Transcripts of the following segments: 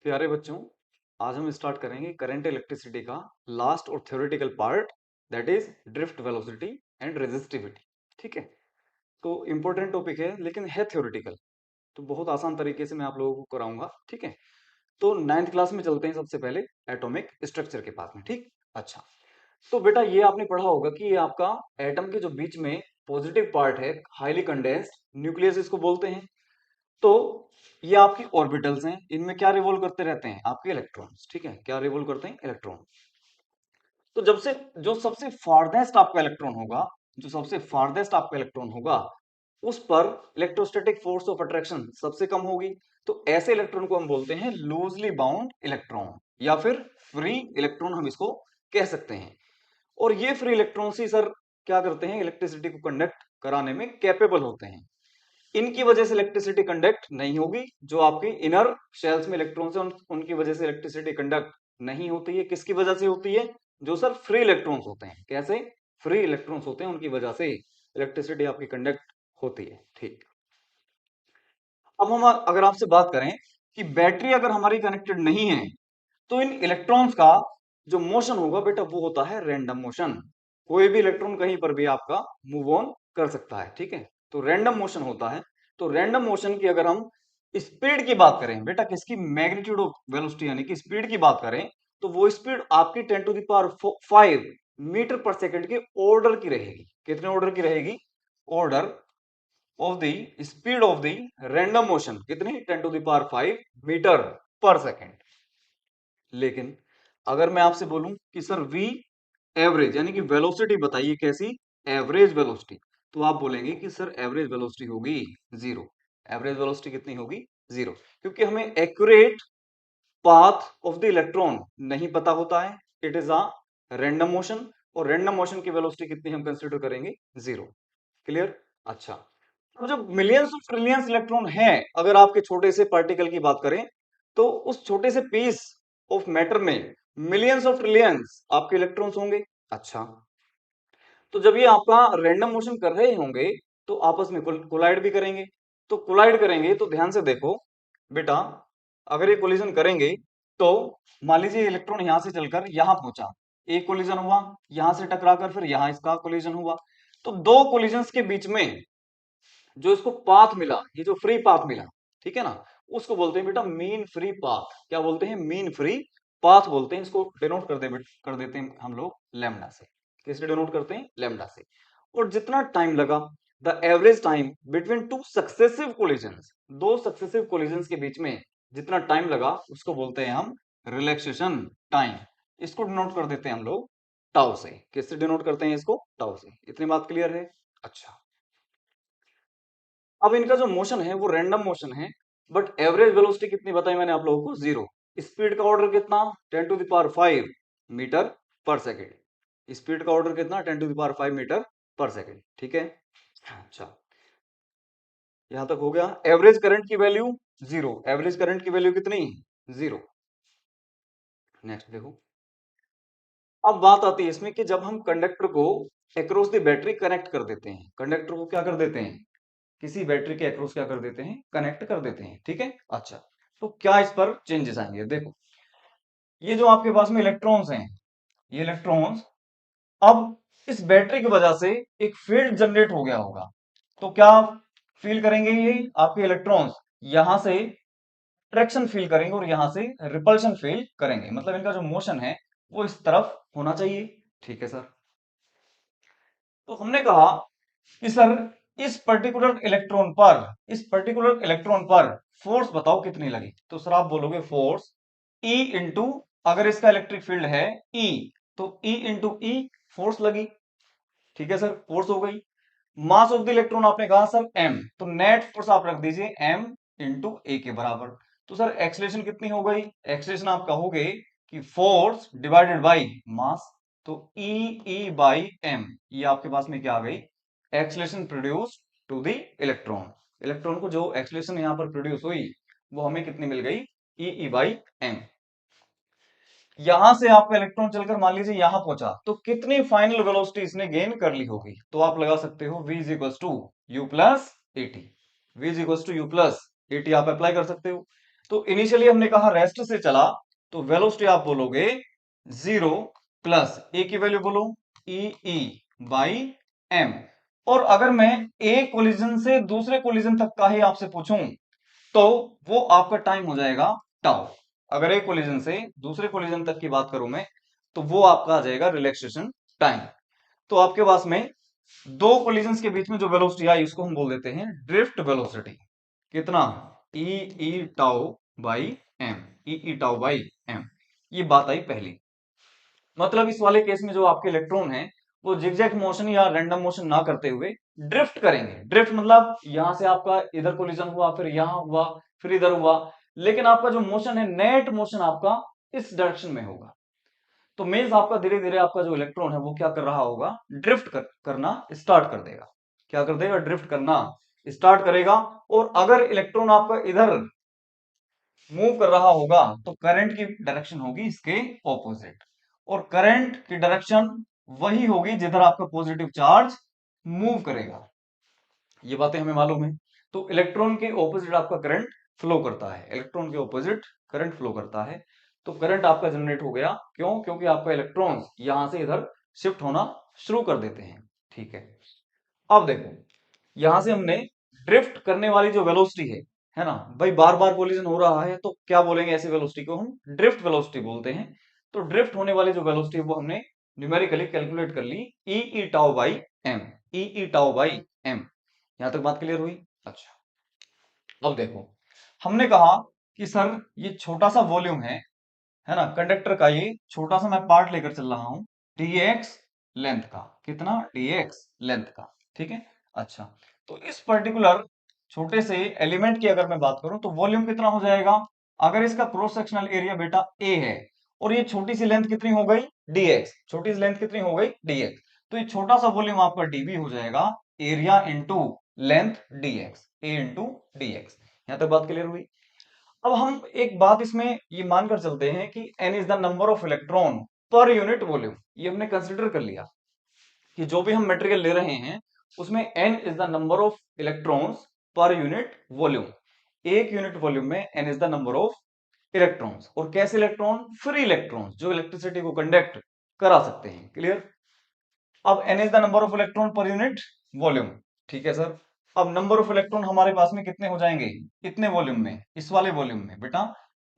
प्यारे बच्चों, आज हम स्टार्ट करेंगे करंट इलेक्ट्रिसिटी का लास्ट और theoretical part, that is drift velocity and resistivity. ठीक है। तो इंपॉर्टेंट टॉपिक है लेकिन है थ्योरेटिकल, तो बहुत आसान तरीके से मैं आप लोगों को कराऊंगा। ठीक है। तो नाइन्थ क्लास में चलते हैं सबसे पहले एटॉमिक स्ट्रक्चर के पास में। ठीक। अच्छा। तो बेटा ये आपने पढ़ा होगा कि ये आपका एटम के जो बीच में पॉजिटिव पार्ट है, हाईली कंडेंस्ड न्यूक्लियस इसको बोलते हैं। तो ये आपकी ऑर्बिटल्स हैं, इनमें क्या रिवॉल्व करते रहते हैं? आपके इलेक्ट्रॉन्स। ठीक है। क्या रिवॉल्व करते हैं? इलेक्ट्रॉन। तो जब से जो सबसे फार्देस्ट आपका इलेक्ट्रॉन होगा, जो सबसे फार्देस्ट आपका इलेक्ट्रॉन होगा, उस पर इलेक्ट्रोस्टैटिक फोर्स ऑफ अट्रैक्शन सबसे कम होगी। तो ऐसे इलेक्ट्रॉन को हम बोलते हैं लूजली बाउंड इलेक्ट्रॉन, या फिर फ्री इलेक्ट्रॉन हम इसको कह सकते हैं। और ये फ्री इलेक्ट्रॉन ही सर क्या करते हैं? इलेक्ट्रिसिटी को कंडक्ट कराने में कैपेबल होते हैं। इनकी वजह से इलेक्ट्रिसिटी कंडक्ट नहीं होगी। जो आपके इनर शेल्स में इलेक्ट्रॉन्स हैं उनकी वजह से इलेक्ट्रिसिटी कंडक्ट नहीं होती है। किसकी वजह से होती है? जो सर फ्री इलेक्ट्रॉन्स होते हैं। कैसे? फ्री इलेक्ट्रॉन्स होते हैं, उनकी वजह से इलेक्ट्रिसिटी आपकी कंडक्ट होती है। ठीक। अब हम अगर आपसे बात करें कि बैटरी अगर हमारी कनेक्टेड नहीं है, तो इन इलेक्ट्रॉन्स का जो मोशन होगा बेटा वो होता है रैंडम मोशन। कोई भी इलेक्ट्रॉन कहीं पर भी आपका मूव ऑन कर सकता है। ठीक है। तो रैंडम मोशन होता है। तो रैंडम मोशन की अगर हम स्पीड की बात करें बेटा, किसकी? मैग्नीट्यूड ऑफ वेलोसिटी यानी कि स्पीड की बात करें, तो वो स्पीड आपकी 10⁵ मीटर पर सेकंड के ऑर्डर की रहेगी। कितने ऑर्डर की रहेगी? Order of the speed of the random motion कितनी? 10⁵ मीटर पर सेकंड। लेकिन अगर मैं आपसे बोलूं कि सर वी एवरेज यानी कि वेलोसिटी बताइए, कैसी? Average velocity. तो आप बोलेंगे कि सर एवरेज वेलोसिटी होगी जीरो। एवरेज वेलोसिटी कितनी होगी? जीरो। क्योंकि हमें accurate path of the electron नहीं पता होता है। It is a random motion, और रैंडम मोशन की वेलोसिटी कितनी हम कंसीडर करेंगे? जीरो। क्लियर? अच्छा। अब जब मिलियंस ऑफ ट्रिलियंस इलेक्ट्रॉन हैं, अगर आपके छोटे से पार्टिकल की बात करें, तो उस छोटे से पीस ऑफ मैटर में मिलियंस ऑफ ट्रिलियंस आपके इलेक्ट्रॉन्स होंगे। अच्छा। तो जब ये आपका रैंडम मोशन कर रहे होंगे, तो आपस में कोलाइड भी करेंगे। तो कोलाइड करेंगे तो ध्यान से देखो बेटा, अगर ये कोलिजन करेंगे तो मान लीजिए इलेक्ट्रॉन यहां से चलकर यहां पहुंचा, एक कोलिजन हुआ, यहां से टकराकर फिर यहां इसका कोलिजन हुआ। तो दो कोलिजन्स के बीच में जो इसको पाथ मिला, ये जो फ्री पाथ मिला, ठीक है ना, उसको बोलते हैं बेटा मीन फ्री पाथ। क्या बोलते हैं? मीन फ्री पाथ बोलते हैं। इसको डिनोट कर देते हैं हम लोग लैम्डा से। किससे डिनोट करते हैं? लैम्डा से। और जितना टाइम लगा, the average time between two successive collisions, दो सक्सेसिव कोलिजन्स के बीच में जितना टाइम लगा, उसको बोलते हैं हम रिलैक्सेशन टाइम। इसको डिनोट कर देते हैं हम लोग टाउ से। किससे डिनोट करते हैं इसको? टाउ से। इतनी बात क्लियर है? अच्छा। अब इनका जो मोशन है वो रैंडम मोशन है, बट एवरेज वेलोसिटी कितनी बताई मैंने आप लोगों को? जीरो। स्पीड का ऑर्डर कितना? 10⁵ मीटर पर सेकेंड। स्पीड का ऑर्डर कितना? 10⁵ मीटर पर सेकेंड। ठीक है। अच्छा, यहां तक हो गया। एवरेज करंट की वैल्यू जीरो। एवरेज करंट की वैल्यू कितनी? जीरो। नेक्स्ट देखो। अब बात आती है इसमें कि जब हम कंडक्टर को अक्रॉस द बैटरी कनेक्ट कर देते हैं, कंडक्टर को क्या कर देते हैं? किसी बैटरी के अक्रॉस क्या कर देते हैं? कनेक्ट कर देते हैं। ठीक है। अच्छा। तो क्या इस पर चेंजेस आएंगे? देखो, ये जो आपके पास में इलेक्ट्रॉन्स हैं, ये इलेक्ट्रॉन्स अब इस बैटरी की वजह से एक फील्ड जनरेट हो गया होगा। तो क्या फील करेंगे ये आपके इलेक्ट्रॉन्स? यहां से ट्रैक्शन फील करेंगे और यहां से रिपल्शन फील करेंगे। मतलब इनका जो मोशन है वो इस तरफ होना चाहिए। ठीक है सर। तो हमने कहा कि सर इस पर्टिकुलर इलेक्ट्रॉन पर फोर्स बताओ कितनी लगी। तो सर आप बोलोगे फोर्स E इंटू, अगर इसका इलेक्ट्रिक फील्ड है E, तो E इंटू E फोर्स लगी। ठीक है सर, फोर्स हो गई। मास ऑफ द इलेक्ट्रॉन आपने कहा सर m, तो नेट फोर्स आप रख दीजिए m इंटू ए के बराबर। तो सर एक्सलेशन कितनी हो गई? एक्सलेशन आप कहोगे कि फोर्स डिवाइडेड बाई मास। तो E बाई m, ये आपके पास में क्या आ गई? Acceleration produce to the electron. Electron को जो एक्सलेशन यहां पर प्रोड्यूस हुई वो हमें कितनी मिल गई? E by m। यहां से आपका इलेक्ट्रॉन चलकर मान लीजिए यहां पहुंचा, तो कितनी फाइनल वेलोसिटी इसने गेन कर ली होगी? तो आप लगा सकते हो v is to u plus at. v is to u plus at आप अप्लाई कर सकते हो। तो इनिशियली हमने कहा रेस्ट से चला, तो वेलोसिटी आप बोलोगे 0 प्लस ए की वैल्यू बोलो ई बाई एम। और अगर मैं एक कोलिजन से दूसरे कोलिजन तक का ही आपसे पूछूं तो वो आपका टाइम हो जाएगा टाउ। अगर एक कोलिजन से दूसरे कोलिजन तक की बात करूं मैं, तो वो आपका आ जाएगा रिलैक्सेशन टाइम। तो आपके पास में दो कोलिजन्स के बीच में जो वेलोसिटी आई उसको हम बोल देते हैं ड्रिफ्ट वेलोसिटी। कितना? E E tau by M, E tau by M. ये बात आई पहली। मतलब इस वाले केस में जो आपके इलेक्ट्रॉन है वो जिगजैग मोशन या रैंडम मोशन ना करते हुए ड्रिफ्ट करेंगे। ड्रिफ्ट मतलब यहां से आपका इधर कोलिजन हुआ, फिर यहां हुआ, फिर इधर हुआ, लेकिन आपका जो मोशन है नेट मोशन आपका इस डायरेक्शन में होगा। तो मीन्स आपका धीरे धीरे आपका जो इलेक्ट्रॉन है वो क्या कर रहा होगा, ड्रिफ्ट करना स्टार्ट कर देगा। क्या कर देगा? ड्रिफ्ट करना स्टार्ट करेगा। और अगर इलेक्ट्रॉन आपका इधर मूव कर रहा होगा तो करंट की डायरेक्शन होगी इसके ऑपोजिट, और करंट की डायरेक्शन वही होगी जिधर आपका पॉजिटिव चार्ज मूव करेगा। ये बातें हमें मालूम है। तो इलेक्ट्रॉन के ऑपोजिट आपका करंट फ्लो करता है, इलेक्ट्रॉन के ऑपोजिट करंट फ्लो करता है। तो करंट आपका जनरेट हो गया। क्यों? क्योंकि आपका इलेक्ट्रॉन्स यहां से इधर शिफ्ट होना शुरू कर देते हैं। ठीक है, अब देखो यहां से हमने ड्रिफ्ट करने वाली जो वेलोसिटी है ना भाई, बार बार कोलिजन हो रहा है तो क्या बोलेंगे? ऐसी वेलोसिटी को हम ड्रिफ्ट वेलोसिटी बोलते हैं। तो ड्रिफ्ट होने वाली जो वेलोसिटी है वो हमने न्यूमेरिकली कैलकुलेट कर ली, E tau by M, E tau by M. यहां तक बात क्लियर हुई? अच्छा, अब देखो हमने कहा कि सर ये छोटा सा वॉल्यूम है ना कंडक्टर का, ये छोटा सा मैं पार्ट लेकर चल रहा हूं dx लेंथ का। कितना? dx लेंथ का। ठीक है, अच्छा, तो इस पर्टिकुलर छोटे से एलिमेंट की अगर मैं बात करूं तो वॉल्यूम कितना हो जाएगा? अगर इसका क्रॉस सेक्शनल एरिया बेटा a है और ये छोटी सी लेंथ कितनी हो गई? dx। छोटी सी लेंथ कितनी हो गई? dx। तो ये छोटा सा वॉल्यूम आपका dv हो जाएगा, area into length dx, a into dx। यहां तक बात क्लियर हुई? अब हम एक बात इसमें ये मानकर चलते हैं कि n is the number of electron per unit volume. ये हमने कंसिडर कर लिया कि जो भी हम मटेरियल ले रहे हैं उसमें n is the number of electrons पर यूनिट वॉल्यूम। एक यूनिट वॉल्यूम में n is the number of electrons. और कैसे इलेक्ट्रॉन? फ्री इलेक्ट्रॉन्स जो इलेक्ट्रिसिटी को कंडक्ट करा सकते हैं। क्लियर? अब n is the number of electron per unit volume. ठीक है सर, अब नंबर ऑफ इलेक्ट्रॉन हमारे पास में कितने हो जाएंगे इतने वॉल्यूम में? इस वाले वॉल्यूम में बेटा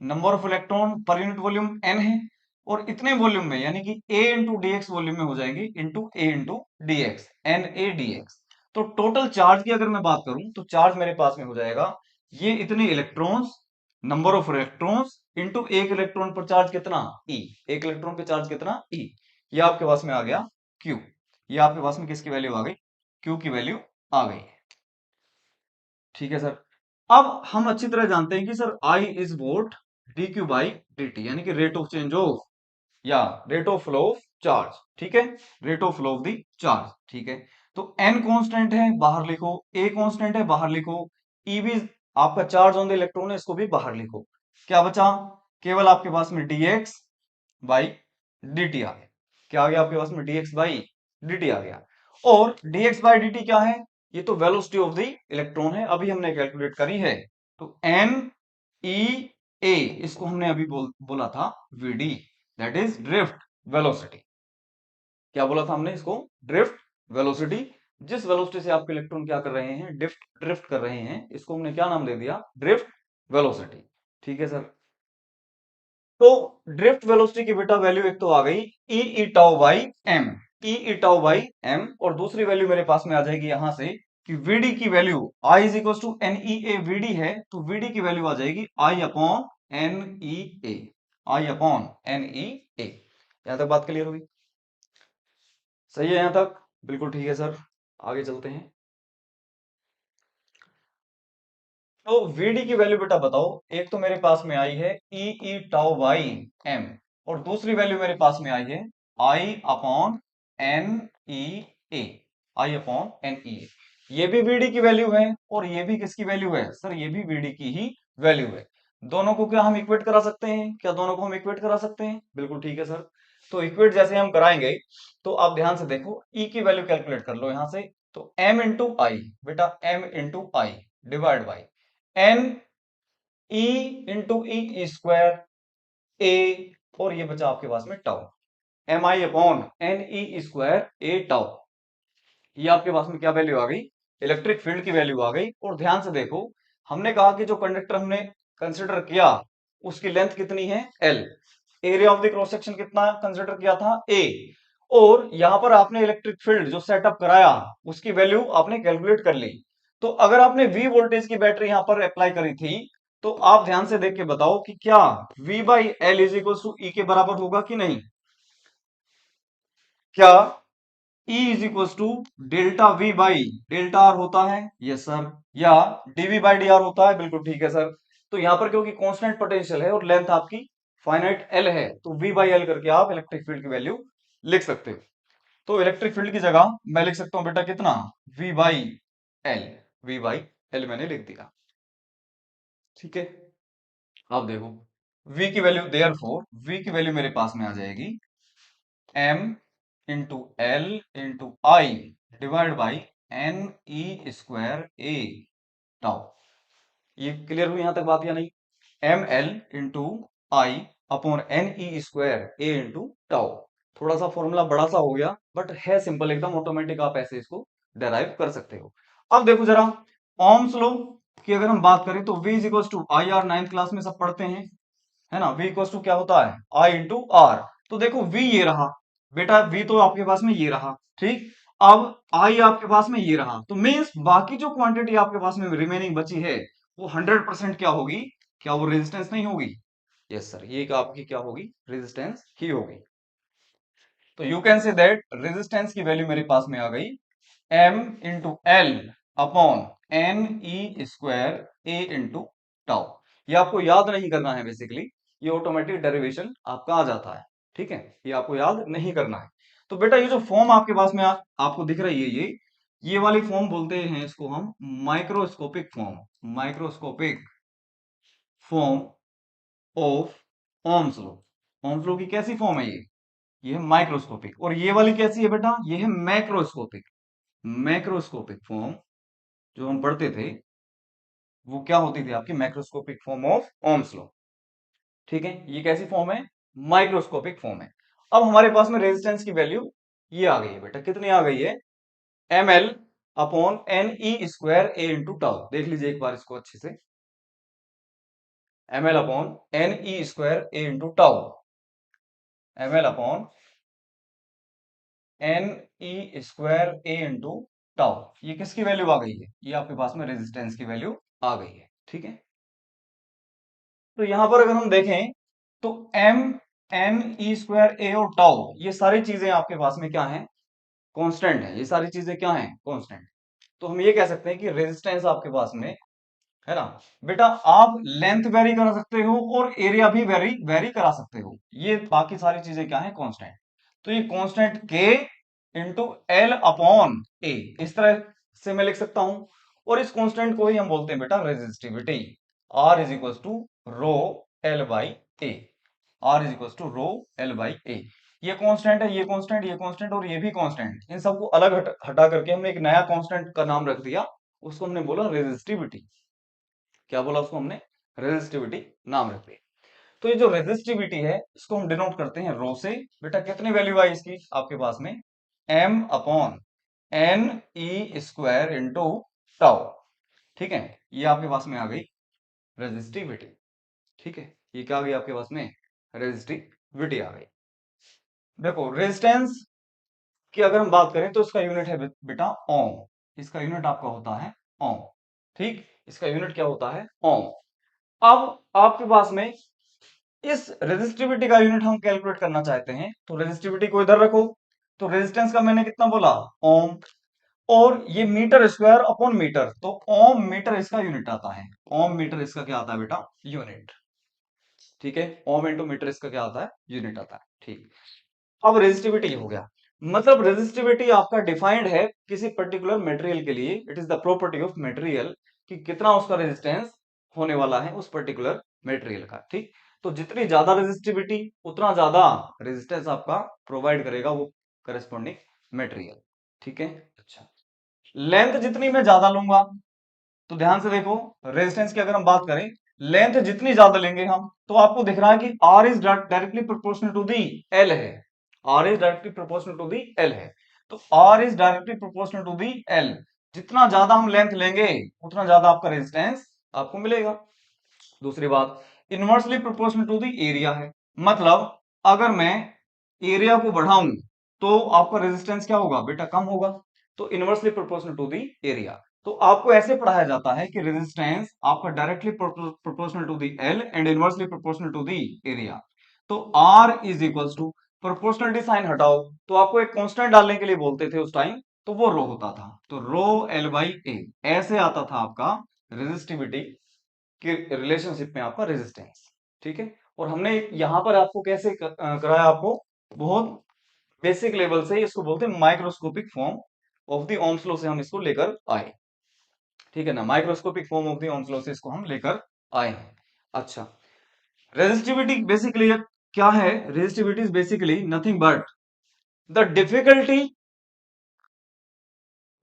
number of electron per unit volume n है, और इतने वॉल्यूम में यानी कि a into d x volume में हो जाएगी into a into d x, n a d x. तो टोटल चार्ज की अगर मैं बात करूं तो चार्ज मेरे पास में हो जाएगा ये इतने electrons, number of electrons into एक इलेक्ट्रॉन पर चार्ज कितना? e। एक इलेक्ट्रॉन पे चार्ज कितना? e। ये आपके पास में आ गया q। ये आपके पास में किसकी वैल्यू आ गई? Q की वैल्यू आ गई। ठीक है सर, अब हम अच्छी तरह जानते हैं कि sir I is vote D Q by D T, यानी कि रेट ऑफ चेंज ऑफ या rate of flow of charge. ठीक है, rate of flow of the charge. ठीक है, तो n कांस्टेंट है बाहर लिखो, a कांस्टेंट है बाहर लिखो, E भी आपका चार्ज ऑन द इलेक्ट्रॉन है इसको भी बाहर लिखो। क्या बचा? केवल आपके पास में dx बाई dt आ गया। क्या आ गया आपके पास में? dx बाई dt आ गया। और dx बाई dt क्या है? ये तो वेलोसिटी ऑफ द इलेक्ट्रॉन है, अभी हमने कैलकुलेट करी है। तो n e a इसको हमने अभी बोला था vd, that is drift velocity. क्या बोला था हमने इसको? Drift velocity. जिस वेलोसिटी से आपके इलेक्ट्रॉन क्या कर रहे हैं? ड्रिफ्ट ड्रिफ्ट कर रहे हैं, इसको हमने क्या नाम दे दिया? Drift velocity. ठीक है सर, तो ड्रिफ्ट वेलोसिटी की बेटा वैल्यू एक तो आ गई E tau by M, E tau by M. और दूसरी वैल्यू मेरे पास में आ जाएगी यहां से कि वीडी की value I is equal to n e a v d है, तो वीडी की वैल्यू आ जाएगी I upon N e a, I upon N e a. यहां तक बात क्लियर हुई? सही है यहां तक? बिल्कुल ठीक है सर, आगे चलते हैं। तो वीडी की वैल्यू बेटा बताओ, एक तो मेरे पास में आई है ई टाउ बाई एम, और दूसरी वैल्यू मेरे पास में आई है आई upon N e a, I upon N e ए। ये भी वीडी की वैल्यू है और ये भी किसकी वैल्यू है? सर ये भी वीडी की ही वैल्यू है। दोनों को क्या हम इक्वेट करा सकते हैं? क्या दोनों को हम इक्वेट करा सकते हैं? बिल्कुल ठीक है सर। तो इक्वेट जैसे हम कराएंगे तो आप ध्यान से देखो, ई की वैल्यू कैलकुलेट कर लो यहां से। तो एम इंटू आई बेटा, M into I divide by N E into E square A, और ये बचा आपके पास में tau, M I upon N E square A tau. ये आपके पास में क्या वैल्यू आ गई, इलेक्ट्रिक फील्ड की वैल्यू आ गई। और ध्यान से देखो, हमने कहा कि जो कंडक्टर हमने कंसिडर किया उसकी लेंथ कितनी है, L, area of the cross section कितना कंसिडर किया था, ए, और यहां पर आपने इलेक्ट्रिक फील्ड जो सेटअप कराया उसकी वैल्यू आपने कैलकुलेट कर ली। तो अगर आपने वी वोल्टेज की बैटरी यहां पर अप्लाई करी थी, तो आप ध्यान से देख के बताओ कि क्या V by L is equal to E के बराबर होगा कि नहीं, क्या E is equal to delta V by delta R होता है, यस सर, या dV बाई डी आर होता है, बिल्कुल ठीक है सर। तो यहां पर क्योंकि कांस्टेंट पोटेंशियल है और लेंथ आपकी फाइनाइट एल है, तो V बाई एल करके आप इलेक्ट्रिक फील्ड की वैल्यू लिख सकते हो। तो इलेक्ट्रिक फील्ड की जगह मैं लिख सकता हूं बेटा कितना, V by l, V by l मैंने लिख दिया, ठीक है। अब देखो V की वैल्यू, देयरफॉर V की वैल्यू मेरे पास में आ जाएगी m into l into I divide by N E square A tau. ये क्लियर हुई यहां तक बात या नहीं, m l into I upon N E square A into tau. थोड़ा सा फॉर्मूला बड़ा सा हो गया, बट है सिंपल एकदम, ऑटोमेटिक आप ऐसे इसको डेराइव कर सकते हो। अब देखो जरा ओम्स लॉ की अगर हम बात करें तो V is equal to I R, ninth class में सब पढ़ते हैं, है ना। V इक्वल टू क्या होता है, I इंटू आर। तो देखो V ये रहा बेटा, V तो आपके पास में ये रहा, ठीक। अब I आपके पास में ये रहा, तो मीन्स बाकी जो क्वांटिटी आपके पास में रिमेनिंग बची है वो 100% क्या होगी, क्या वो रेजिस्टेंस नहीं होगी, यस सर, ये आपकी क्या होगी, रेजिस्टेंस ही होगी। तो you can say that resistance की वैल्यू मेरे पास में आ गई m into L upon N E square ए इंटू टाउ। ये आपको याद नहीं करना है बेसिकली, ये ऑटोमेटिक डेरिवेशन आपका आ जाता है, ठीक है, ये आपको याद नहीं करना है। तो बेटा ये जो फॉर्म आपके पास में आपको दिख रही है, ये वाली फॉर्म बोलते हैं इसको हम microscopic form, microscopic form of Ohm's law. Ohm's law की कैसी फॉर्म है ये है माइक्रोस्कोपिक। और ये वाली कैसी है बेटा, ये है मैक्रोस्कोपिक। मैक्रोस्कोपिक फॉर्म जो हम पढ़ते थे वो क्या होती थी आपकी, macroscopic form of Ohm's law, ठीक है। ये कैसी फॉर्म है, माइक्रोस्कोपिक फॉर्म है। अब हमारे पास में रेजिस्टेंस की वैल्यू ये आ गई है बेटा, कितनी आ गई है, M L upon N E square ए इंटू टाउ। देख लीजिए एक बार इसको अच्छे से, M L upon N E square ए into tau, M L upon N E square ए इंटू टाउ। ये किसकी वैल्यू आ गई है, ये आपके पास में रेजिस्टेंस की वैल्यू आ गई है, ठीक है। तो यहां पर अगर हम देखें तो M N E square A और टाउ ये सारी चीजें आपके पास में क्या है, कांस्टेंट है, ये सारी चीजें क्या है, कांस्टेंट। तो हम ये कह सकते हैं कि रेजिस्टेंस आपके पास में, है ना बेटा, आप लेंथ वेरी करा सकते हो और एरिया भी वेरी वेरी करा सकते हो, ये बाकी सारी चीजें क्या है, कांस्टेंट। तो ये कांस्टेंट के इंटू एल अपॉन ए, इस तरह से मैं लिख सकता हूं। और इस कांस्टेंट को ही हम बोलते हैं बेटा resistivity, R is equal to rho L by A, R is equal to rho L by A. ये कांस्टेंट है, ये कांस्टेंट, ये कांस्टेंट और ये भी कांस्टेंट, इन सबको अलग हटा करके हमने एक नया कांस्टेंट का नाम रख दिया, उसको हमने बोला रेजिस्टिविटी। क्या बोला उसको हमने, रेजिस्टिविटी नाम रख दिया। तो ये जो रेजिस्टिविटी है इसको हम डिनोट करते हैं रो से। बेटा कितनी वैल्यू आई इसकी आपके पास में, m upon N E square into tau, ठीक है। ये आपके पास में आ गई रेजिस्टिविटी, ठीक है। ये क्या आ गई आपके पास में, रेजिस्टिविटी आ गई। देखो रेजिस्टेंस की अगर हम बात करें तो इसका यूनिट है बेटा ओम, इसका यूनिट आपका होता है ओम, ठीक, इसका यूनिट क्या होता है, ओम। अब आपके पास में इस रेजिस्टिविटी का यूनिट हम कैलकुलेट करना चाहते हैं, तो रेजिस्टिविटी को इधर रखो। तो रेजिस्टेंस का मैंने कितना बोला, ओम, और ये मीटर स्क्वायर अपॉन मीटर, तो ओम मीटर इसका यूनिट आता है, ओम मीटर इसका क्या आता है बेटा, यूनिट, ठीक है। ओम इंटू मीटर इसका क्या आता है, यूनिट आता है, ठीक। अब रेजिस्टिविटी हो गया, मतलब रेजिस्टिविटी आपका डिफाइंड है किसी पर्टिकुलर मटेरियल के लिए, it is the property of material कि कितना उसका रेजिस्टेंस होने वाला है उस पर्टिकुलर मटेरियल का, ठीक। तो जितनी ज्यादा रेजिस्टिविटी उतना ज्यादा रेजिस्टेंस आपका प्रोवाइड करेगा वो करस्पॉन्डिंग मटेरियल, ठीक है। अच्छा, लेंथ जितनी मैं ज्यादा लूंगा, तो ध्यान से देखो रेजिस्टेंस की अगर हम बात करें लेंथ जितनी ज्यादा लेंगे हम, तो आपको दिख रहा है कि R is directly proportional to the L है, R is directly proportional to the L है। तो R is directly proportional to the L, जितना ज्यादा हम लेंथ लेंगे उतना ज्यादा आपका रेजिस्टेंस आपको मिलेगा। दूसरी बात, inversely proportional to the area है, मतलब अगर मैं एरिया को बढ़ाऊं तो आपका रेजिस्टेंस क्या होगा बेटा, कम होगा। तो inversely proportional to the area. तो आपको ऐसे पढ़ाया जाता है कि रेजिस्टेंस आपका directly proportional to the L and inversely proportional to the area. तो R is equals to, proportionality sign हटाओ, तो आपको एक कांस्टेंट डालने के लिए बोलते थे उस टाइम, तो वो रो होता था, तो रो एल बाई ए, ऐसे आता था आपका रेजिस्टिविटी के रिलेशनशिप में आपका रेजिस्टेंस। ठीक है, और हमने यहां पर आपको कैसे कराया, आपको बहुत बेसिक लेवल से, इसको बोलते हैं microscopic form of the Ohm's law से हम इसको लेकर आए। ठीक है ना, microscopic form of the Ohm's law से इसको हम लेकर आए हैं। अच्छा, रेजिस्टिविटी बेसिकली क्या है, resistivity is basically nothing but the difficulty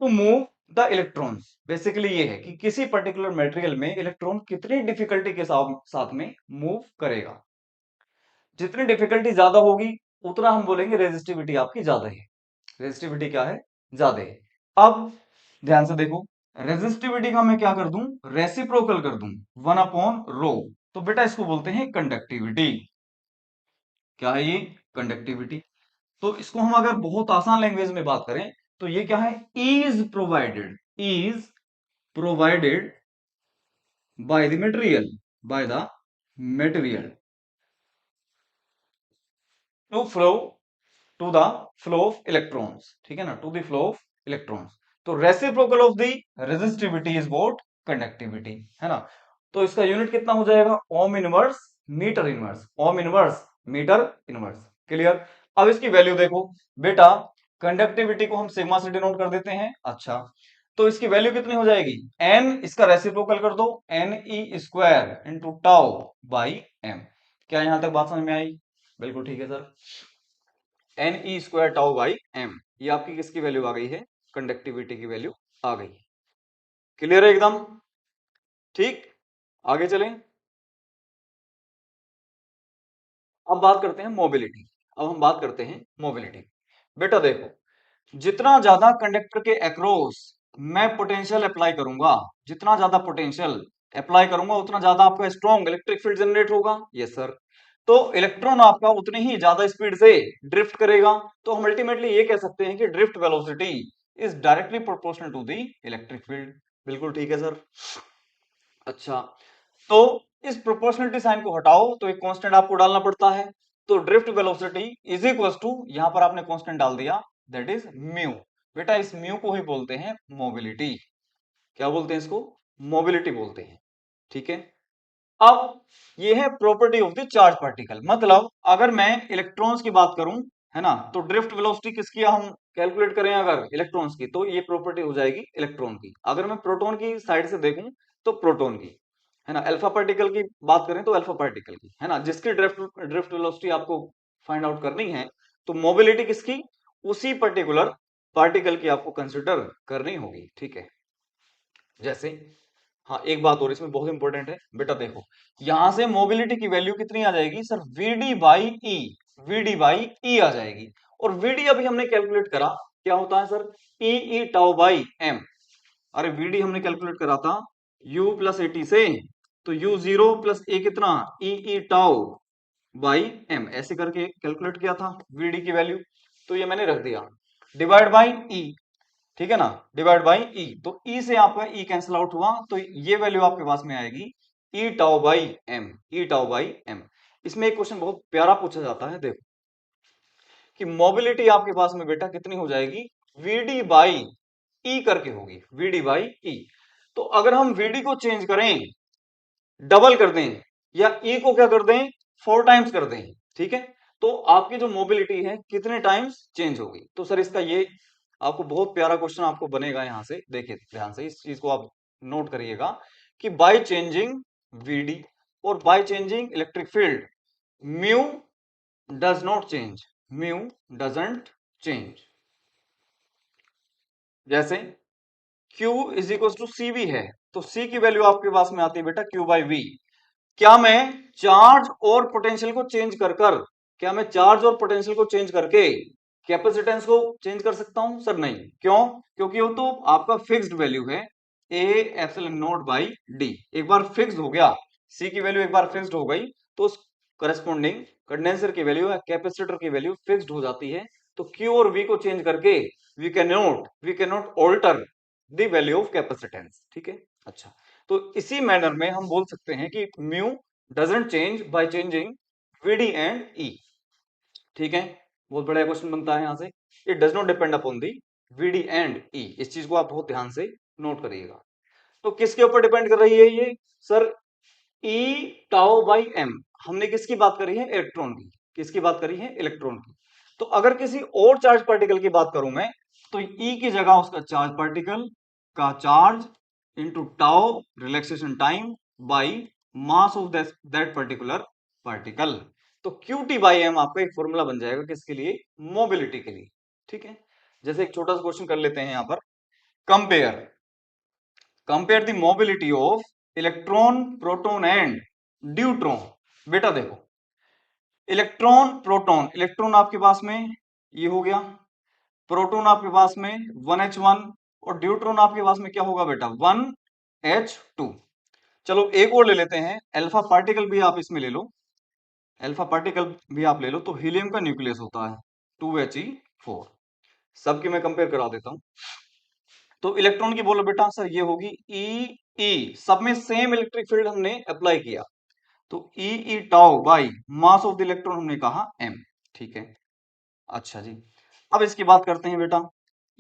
to move the electrons. Basically ये है कि किसी पर्टिकुलर मटेरियल में इलेक्ट्रॉन कितनी डिफिकल्टी के साथ में मूव करेगा। जितनी डिफिकल्टी ज्यादा होगी उतना हम बोलेंगे रेजिस्टिविटी आपकी ज्यादा है, रेजिस्टिविटी क्या है, ज्यादा है। अब ध्यान से देखो, रेजिस्टिविटी का मैं क्या कर दूं, रेसिप्रोकल कर दूं, 1/रो, तो बेटा इसको बोलते हैं कंडक्टिविटी। क्या है ये, कंडक्टिविटी। तो इसको हम अगर बहुत आसान लैंग्वेज में बात करें तो ये क्या है, is provided by the material, by the material to flow to the flow of electrons. ठीक है ना, to the flow of electrons. तो reciprocal of the resistivity is what, conductivity, है ना। तो इसका यूनिट कितना हो जाएगा, ohm inverse metre inverse, ohm inverse metre inverse. Clear. अब इसकी वैल्यू देखो बेटा, कंडक्टिविटी को हम सिग्मा से डिनोट कर देते हैं। अच्छा, तो इसकी वैल्यू कितनी हो जाएगी, एन, इसका रेसिप्रोकल कर दो, n E square into tau by m. क्या यहां तक बात समझ में आई, बिल्कुल ठीक है sir. N E square tau by M, ये आपकी किसकी वैल्यू आ गई है, कंडक्टिविटी की वैल्यू आ गई। क्लियर है एकदम, ठीक। आगे चलें, अब बात करते हैं मोबिलिटी। अब हम बात करते हैं मोबिलिटी। बेटा देखो, जितना ज्यादा कंडक्टर के अक्रॉस मैं पोटेंशियल अप्लाई करूंगा, जितना ज्यादा पोटेंशियल अप्लाई करूंगा उतना ज्यादा आपका स्ट्रॉन्ग इलेक्ट्रिक फील्ड जनरेट होगा। Yes sir. तो इलेक्ट्रॉन आपका उतनी ही ज्यादा स्पीड से ड्रिफ्ट करेगा। तो हम अल्टीमेटली ये कह सकते हैं कि drift velocity is directly proportional to the electric field. बिल्कुल ठीक है सर। अच्छा, तो इस प्रोपोर्शनलिटी साइन को हटाओ तो एक कांस्टेंट आपको डालना पड़ता है। तो drift velocity is equal to, यहां पर आपने कांस्टेंट डाल दिया, दैट इज म्यू। बेटा इस म्यू को ही बोलते हैं मोबिलिटी। क्या बोलते हैं इसको, मोबिलिटी बोलते हैं। ठीक है। अब ये है property of the charge particle, मतलब अगर मैं इलेक्ट्रॉन्स की बात करूं, है ना, तो ड्रिफ्ट वेलोसिटी किसकी हम कैलकुलेट करें, अगर इलेक्ट्रॉन्स की, तो ये प्रॉपर्टी हो जाएगी इलेक्ट्रॉन की। अगर मैं प्रोटॉन की साइड से देखूं तो प्रोटॉन की, है ना। अल्फा पार्टिकल की बात करें तो अल्फा पार्टिकल की, है ना, जिसकी ड्रिफ्ट ड्रिफ्ट वेलोसिटी आपको फाइंड आउट करनी है, तो मोबिलिटी किसकी, उसी पर्टिकुलर पार्टिकल की आपको कंसिडर करनी होगी। ठीक है। जैसे, हाँ एक बात और इसमें बहुत इंपॉर्टेंट है बेटा, देखो यहां से मोबिलिटी की वैल्यू कितनी आ जाएगी sir, VD by E, VD by E आ जाएगी। और वीडी अभी हमने कैलकुलेट करा, क्या होता है sir, e E tau by m. अरे वीडी हमने कैलकुलेट करा था u प्लस एटी से, तो u जीरो प्लस ए कितना, E E tau by M, ऐसे करके कैलकुलेट किया था वीडी की वैल्यू। तो ये मैंने रख दिया, डिवाइड बाई ई, ठीक है ना, डिवाइड बाई ई। तो ई से आपका ई कैंसिल आउट हुआ, तो ये वैल्यू आपके पास में आएगी E tau by M, E tau by M. इसमें एक क्वेश्चन बहुत प्यारा पूछा जाता है, देखो कि मोबिलिटी आपके पास में बेटा कितनी हो जाएगी, वीडी बाई ई करके होगी, वीडी बाई ई। तो अगर हम वीडी को चेंज करें, डबल कर दें, या ई को क्या कर दें, 4 टाइम्स कर दें, ठीक है, तो आपकी जो मोबिलिटी है कितने टाइम्स चेंज होगी। तो सर इसका ये आपको बहुत प्यारा क्वेश्चन आपको बनेगा, यहां से देखिए ध्यान से इस चीज को आप नोट करिएगा कि बाय चेंजिंग वीडी और by changing electric field, mu does not change, mu doesn't change. जैसे Q is equal to C V है, तो C की वैल्यू आपके पास में आती है बेटा Q बाई वी। क्या मैं चार्ज और पोटेंशियल को चेंज कर कर क्या मैं चार्ज और पोटेंशियल को चेंज करके कैपेसिटेंस को चेंज कर सकता हूं? सर नहीं। क्यों? क्योंकि वो तो आपका फिक्स्ड वैल्यू है, A epsilon not by D. एक बार फिक्स्ड हो गया, सी की वैल्यू एक बार फिक्स्ड हो गई, तो उस करस्पॉन्डिंग कंडेंसर की वैल्यू या कैपेसिटर की वैल्यू फिक्स्ड हो जाती है। तो क्यू और वी को चेंज करके we can not alter the value of capacitance. ठीक है। अच्छा, तो इसी मैनर में हम बोल सकते हैं कि mu doesn't change by changing VD and E. ठीक है, बहुत बड़ा क्वेश्चन बनता है यहां से। It does not depend upon the VD and E. इस चीज को आप बहुत ध्यान से नोट करिएगा। तो किसके ऊपर डिपेंड कर रही है ये? Sir e tau by m. हमने किसकी बात करी है? इलेक्ट्रॉन की। किसकी बात करी है? इलेक्ट्रॉन की। तो अगर किसी और चार्ज पार्टिकल की बात करूं मैं, तो ई की जगह उसका चार्ज पार्टिकल का charge into tau relaxation time by mass of that particular particle. तो क्यू टी बाई एम आपका एक फॉर्मूला बन जाएगा किसके लिए? मोबिलिटी के लिए। ठीक है। जैसे एक छोटा सा क्वेश्चन कर लेते हैं यहां पर। Compare compare the mobility of electron, proton and deuteron. बेटा देखो, इलेक्ट्रॉन, प्रोटॉन, इलेक्ट्रॉन आपके पास में ये हो गया, प्रोटॉन आपके पास में 1h1, और ड्यूट्रॉन आपके पास में क्या होगा बेटा? 1h2। चलो एक और ले लेते हैं, अल्फा पार्टिकल भी आप इसमें ले लो। अल्फा पार्टिकल भी आप ले लो, तो हीलियम का न्यूक्लियस होता है 2He4। सबकी मैं कंपेयर करा देता हूं। तो इलेक्ट्रॉन की बोलो बेटा। सर ये होगी ई ई, सब में सेम इलेक्ट्रिक फील्ड हमने अप्लाई किया, तो E E tau by mass of the electron हमने कहा एम। ठीक है। अच्छा जी, अब इसकी बात करते हैं बेटा।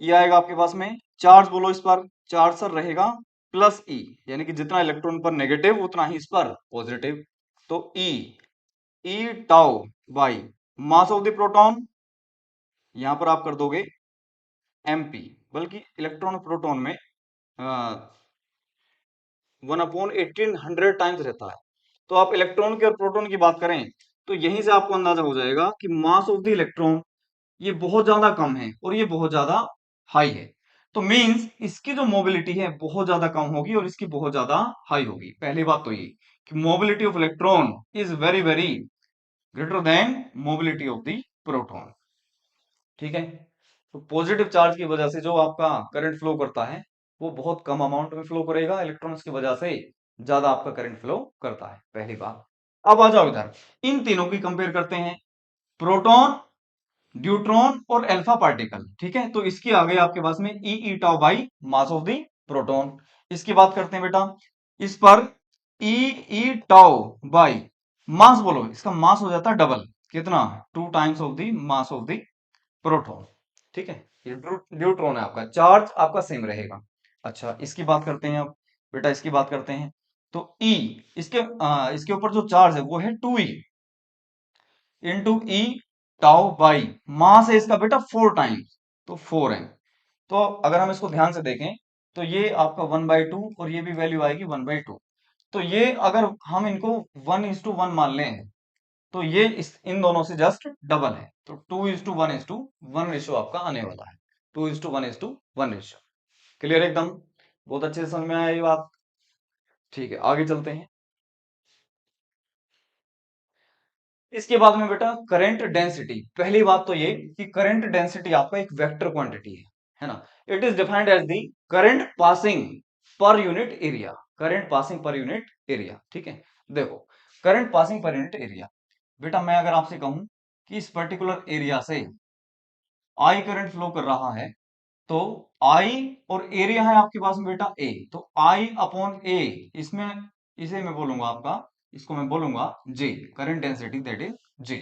ये आएगा आपके पास में चार्ज, बोलो इस पर। चार्ज सर रहेगा प्लस ई, यानी कि जितना इलेक्ट्रॉन पर नेगेटिव उतना ही इस पर पॉजिटिव। तो E E tau by mass of the proton, यहां पर आप कर दोगे एमपी, बल्कि इलेक्ट्रॉन प्रोटॉन में 1/1800 टाइम्स रहता है। तो आप इलेक्ट्रॉन की और प्रोटॉन की बात करें, तो यहीं से आपको अंदाजा हो जाएगा कि मास ऑफ द इलेक्ट्रॉन ये बहुत ज्यादा कम है और ये बहुत ज्यादा हाई है। तो मींस इसकी जो मोबिलिटी है बहुत ज्यादा कम होगी और इसकी बहुत ज्यादा हाई होगी। पहली बात तो ये कि mobility of electron is very very greater than mobility of the proton. ठीक है। तो पॉजिटिव चार्ज की वजह से जो आपका करंट फ्लो करता है वो बहुत कम अमाउंट में फ्लो करेगा, इलेक्ट्रॉन्स की वजह से ज्यादा आपका करंट फ्लो करता है। पहली बात। अब आ जाओ इधर, इन तीनों की कंपेयर करते हैं, प्रोटॉन, ड्यूट्रॉन और अल्फा पार्टिकल। ठीक है। तो इसकी आ गई आपके पास में E E tau by mass of the proton. इसकी बात करते हैं बेटा, इस पर ई ई टाउ बाई मास, बोलो इसका मास हो जाता है डबल, कितना? 2 times of the mass of the proton. ठीक है। ये न्यूट्रॉन है, आपका चार्ज आपका सेम रहेगा। अच्छा, इसकी बात करते हैं अब बेटा, इसकी बात करते हैं। तो E, इसके ऊपर जो चार्ज है वो है 2E into E tau by मास है इसका बेटा 4 टाइम्स, तो 4 है। तो अगर हम इसको ध्यान से देखें, तो ये आपका 1/2 और ये भी वैल्यू आएगी 1/2। तो ये अगर हम इनको 1:1 मान लें, तो ये इन दोनों से जस्ट डबल है। तो 2:1:1 रेशियो आपका आने वाला है। 2:1:1 रेशियो। क्लियर एकदम? बहुत अच्छे से समझ में आया ये बात। ठीक है, आगे चलते हैं। इसके बाद में बेटा करंट डेंसिटी। पहली बात तो ये कि करंट डेंसिटी आपका एक वेक्टर क्वांटिटी है ना। It is defined as the current passing per unit area. Current passing per unit area. ठीक है। देखो, current passing per unit area, बेटा मैं अगर आपसे कहूं कि इस पर्टिकुलर एरिया से आई करंट फ्लो कर रहा है, तो आई और एरिया है आपके पास में बेटा ए, तो आई अपॉन ए, इसमें इसे मैं बोलूंगा आपका, इसको मैं बोलूंगा जे, करंट डेंसिटी दैट इज जे।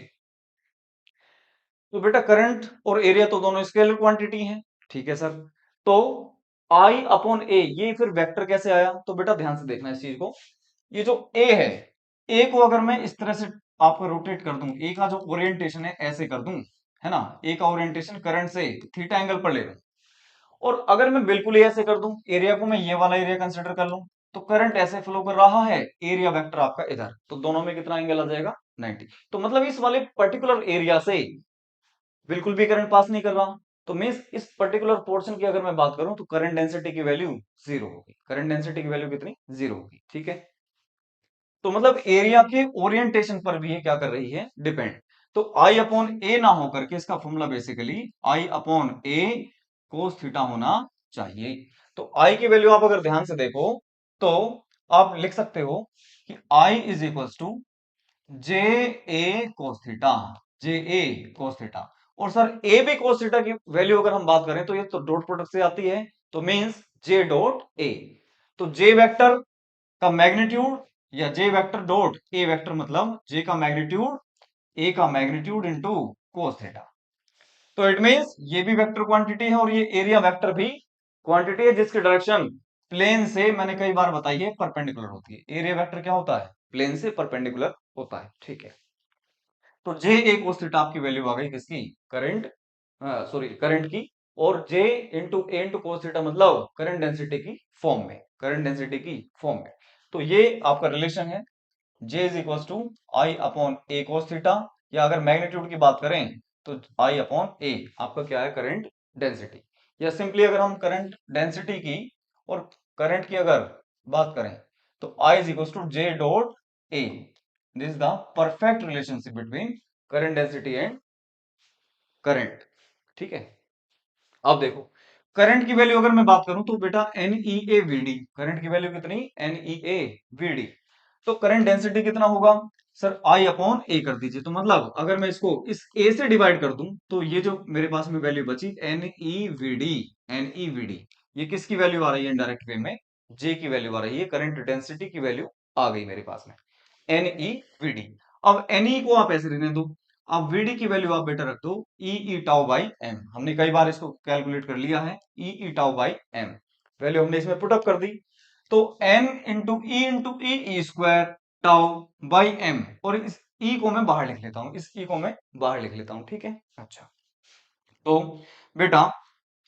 तो बेटा करंट और एरिया तो दोनों स्केलर क्वांटिटी हैं। ठीक है सर। तो आई अपॉन ए, ये फिर वेक्टर कैसे आया? तो बेटा ध्यान से देखना इस चीज को। ये जो ए है, ए को अगर मैं इस तरह से आपको रोटेट कर दूं, ए का जो ओरिएंटेशन है ऐसे कर दूं, है ना, ए का ओरिएंटेशन करंट से थीटा एंगल पर ले लूं, और अगर मैं बिल्कुल ही ऐसे कर दूं, एरिया को मैं ये वाला एरिया कंसिडर कर लूं, तो करंट ऐसे फ्लो कर रहा है, एरिया वेक्टर आपका इधर, तो दोनों में कितना एंगल आ जाएगा? 90। तो मतलब इस वाले पर्टिकुलर एरिया से बिल्कुल भी करंट पास नहीं कर रहा। तो मींस इस पर्टिकुलर पोर्शन की अगर मैं बात करूं, तो करंट डेंसिटी की वैल्यू जीरो होगी। करंट डेंसिटी की वैल्यू कितनी? जीरो होगी। ठीक है। तो मतलब एरिया के ओरिएंटेशन पर भी ये क्या कर रही है, डिपेंड। तो आई अपॉन ए ना होकर के इसका formula basically I upon A cos theta होना चाहिए। तो आई की वैल्यू आप अगर ध्यान से देखो तो आप लिख सकते हो कि I is equal to J A cos theta, J A cos theta. और sir A B cos theta की वैल्यू अगर हम बात करें तो ये तो डॉट प्रोडक्ट से आती है, तो मींस जे डॉट ए। तो जे वेक्टर का मैग्नीट्यूड या जे वेक्टर डॉट ए वेक्टर मतलब जे का मैग्नीट्यूड ए का मैग्नीट्यूड इनटू कोस थीटा। तो इट मींस ये भी वेक्टर क्वांटिटी है और ये एरिया वेक्टर भी क्वांटिटी है जिसकी डायरेक्शन प्लेन से, मैंने कई बार बताई है, परपेंडिकुलर होती है। एरिया वेक्टर क्या होता है, प्लेन से परपेंडिकुलर होता है, ठीक है। तो जे ए कोस थीटा आपकी वैल्यू आ गई किसकी, करंट, सॉरी करंट की। और J into A into cos theta मतलब करंट डेंसिटी की फॉर्म में, करंट डेंसिटी की फॉर्म में। तो ये आपका रिलेशन है, J is equal to I upon A cos theta, या अगर मैग्नीट्यूड की बात करें तो आई अपॉन ए आपका क्या है, करंट डेंसिटी। या सिंपली अगर हम करंट डेंसिटी की और करंट की अगर बात करें तो I is equal to J dot A. This is the perfect relationship between current density and current, ठीक है। अब देखो करंट की वैल्यू अगर मैं बात करूं तो बेटा N e a VD, current की वैल्यू कितनी, एन ई ए वीडी। तो करंट डेंसिटी कितना होगा सर, आई अपॉन ए कर दीजिए। तो मतलब अगर मैं इसको इस ए से डिवाइड कर दूं तो ये जो मेरे पास में वैल्यू बची n e v d, n e v d, ये किसकी वैल्यू आ रही है, इनडायरेक्ट वे में जे की वैल्यू आ रही है, करंट डेंसिटी की वैल्यू आ गई मेरे पास में, एन ई वीडी। अब एन ई को आप ऐसे रहने दो, अब वीडी की वैल्यू आप बेटा रख दो e E tau by m. हमने कई बार इसको कैलकुलेट कर लिया है, e E tau by m value हमने इसमें पुटअप कर दी। तो n into e e square tau by M, और इस ई को मैं बाहर लिख लेता हूं, इस ई को मैं बाहर लिख लेता हूं, ठीक है। अच्छा, तो बेटा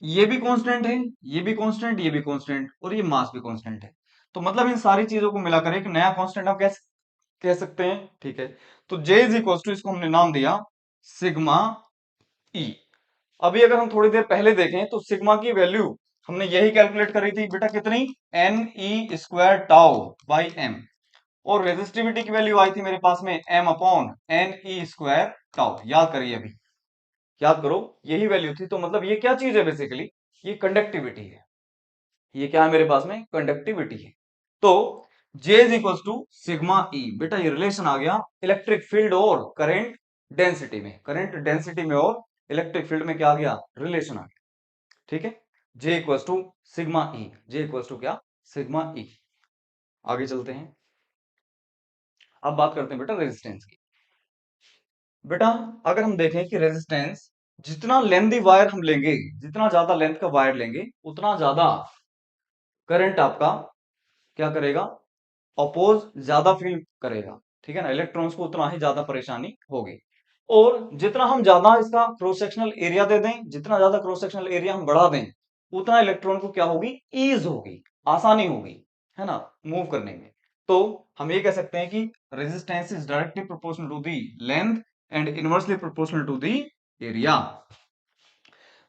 ये भी कांस्टेंट है, ये भी कांस्टेंट, ये भी कांस्टेंट, और ये मास भी कांस्टेंट है। तो मतलब इन सारी चीजों को मिलाकर एक नया कांस्टेंट आप कैसे कह सकते हैं, ठीक है। तो J इज इक्वल टू, इसको हमने नाम दिया सिग्मा ई। अभी अगर हम थोड़ी देर पहले देखें तो सिग्मा की वैल्यू हमने यही कैलकुलेट करी थी बेटा, कितनी, n E square tau by M. और रेजिस्टिविटी की वैल्यू आई थी मेरे पास में m upon N E square tau, याद करिए अभी, याद करो, यही वैल्यू थी। तो मतलब ये क्या चीज है बेसिकली, ये कंडक्टिविटी है, ये क्या है मेरे पास में, कंडक्टिविटी है। तो J is equal to sigma e, बेटा ये रिलेशन आ गया इलेक्ट्रिक फील्ड और करंट डेंसिटी में, करंट डेंसिटी में और इलेक्ट्रिक फील्ड में क्या आ गया, रिलेशन आ गया, ठीक है। J equal to sigma e, J equal to क्या, सिग्मा ई। आगे चलते हैं, अब बात करते हैं बेटा रेजिस्टेंस की। बेटा अगर हम देखें कि रेजिस्टेंस, जितना लेंथी वायर हम लेंगे, जितना ज्यादा लेंथ का वायर लेंगे उतना ज्यादा करंट आपका क्या करेगा, अपोज ज्यादा फील करेगा, ठीक है ना, इलेक्ट्रॉन्स को उतना ही ज्यादा परेशानी होगी। और जितना हम ज्यादा इसका क्रॉस सेक्शनल एरिया दे दें, जितना ज्यादा क्रॉस सेक्शनल एरिया हम बढ़ा दें, उतना इलेक्ट्रॉन को क्या होगी, ईज होगी, आसानी होगी, है ना, मूव करने में। तो हम ये कह सकते हैं कि resistance is directly proportional to the length and inversely proportional to the area.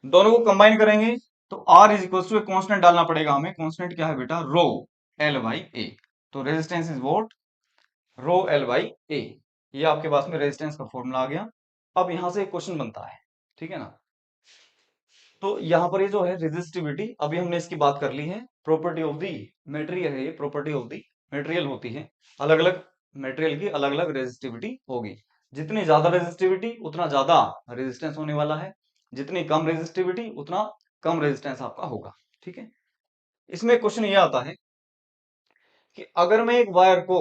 दोनों को कंबाइन करेंगे तो आर इज इक्वल टू एक कांस्टेंट डालना पड़ेगा हमें, कांस्टेंट क्या है बेटा, रो एल बाई ए। तो resistance is what, rho L by A. ये आपके पास में रेजिस्टेंस का फॉर्मूला आ गया। अब यहां से एक क्वेश्चन बनता है, ठीक है ना। तो यहाँ पर ये जो है रेजिस्टिविटी, अभी हमने इसकी बात कर ली है, प्रॉपर्टी ऑफ दी मटेरियल है, ये प्रॉपर्टी ऑफ दी मटेरियल होती है। अलग अलग मटेरियल की अलग अलग रेजिस्टिविटी होगी, जितनी ज्यादा रेजिस्टिविटी उतना ज्यादा रेजिस्टेंस होने वाला है, जितनी कम रेजिस्टिविटी उतना कम रेजिस्टेंस आपका होगा, ठीक है। इसमें क्वेश्चन ये आता है कि अगर मैं एक वायर को